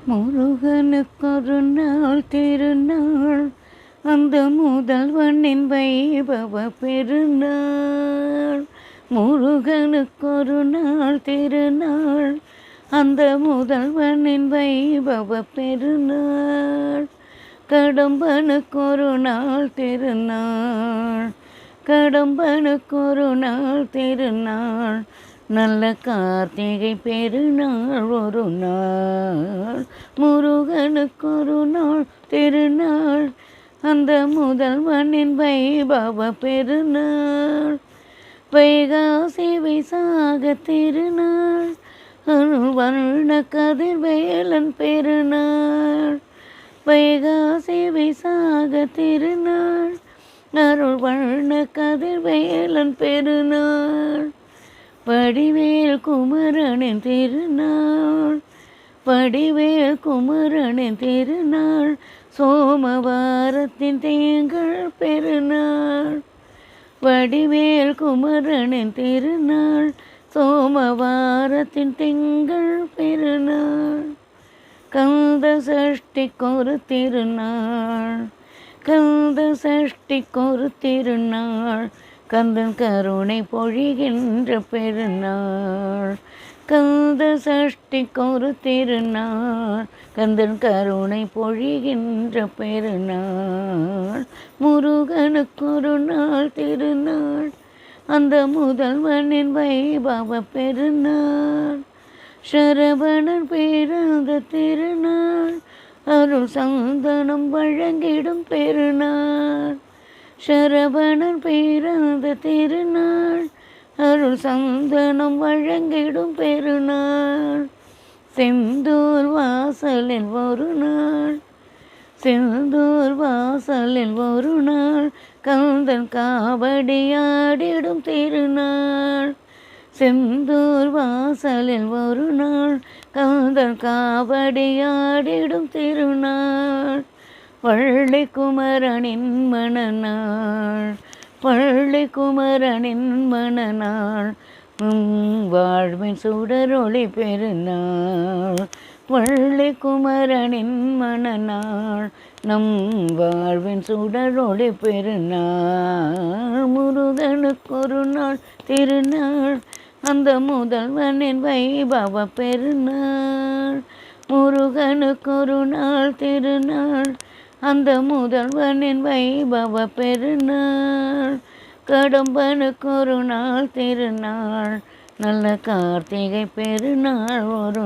முருகனுக்கொரு நாள் திருநாள், அந்த முதல்வனின் வைபவ பெருநாள். முருகனுக்கொரு நாள் திருநாள், அந்த முதல்வனின் வைபவ பெருநாள். கடம்பனுக்கொரு நாள் திருநாள், கடம்பனுக்கொரு நாள் திருநாள், நல்ல கார்த்திகை பெருநாள் ஒரு நாள். முருகனுக்கொரு நாள் திருநாள், அந்த முதல்வனின் வைபவ பெருநாள். வைகாசி விசாக திருநாள், வண்ண கதிர்வேலன் பெருநாள். வைகாசி விசாக திருநாள், அருள் வண்ண கதிர்வேலன் பெருநாள். வடிவேல் குமரனின் திருநாள், வடிவேல் குமரனின் திருநாள், சோமவாரத்தின் திங்கள் பெருநாள். வடிவேல் குமரனின் திருநாள், சோமவாரத்தின் திங்கள் பெருநாள். கந்த சஷ்டிக்கொரு திருநாள், கந்த சஷ்டிக்கொரு திருநாள், கந்தன் கருணை பொழிகின்ற பெருநாள். கந்த சஷ்டிக்கொரு திருநாள், கந்தன் கருணை பொழிகின்ற பெருநாள். முருகனுக்கொரு நாள் திருநாள், அந்த முதல்வனின் வைபவ பெருநாள். சரவணன் பிறந்த திருநாள், அருள் சந்தனம் வழங்கிடும் பெருநாள். சரவணன் பிறந்த திருநாள், அருள் சந்தனம் வழங்கிடும் பெருநாள். செந்தூர் வாசலில் ஒரு நாள், செந்தூர் வாசலில் ஒரு நாள், கந்தன் காவடியாடிடும் திருநாள். செந்தூர் வாசலில் ஒரு நாள், கந்தன் காவடியாடிடும் திருநாள். வள்ளி குமரனின் மணநாள், வள்ளி குமரனின் மணநாள், வாழ்வின் சுடரொளி பெருநாள். வள்ளி குமரனின் மணநாள், நம் வாழ்வின் சுடரொளி பெருநாள். முருகனுக்கொரு நாள் திருநாள், அந்த முதல்வனின் வைபவ பெருநாள். முருகனுக்கொரு நாள் திருநாள், அந்த முதல்வனின் வைபவ பெருநாள். கடம்பனுக்கொரு நாள் திருநாள், நல்ல கார்த்திகை பெருநாள் ஒரு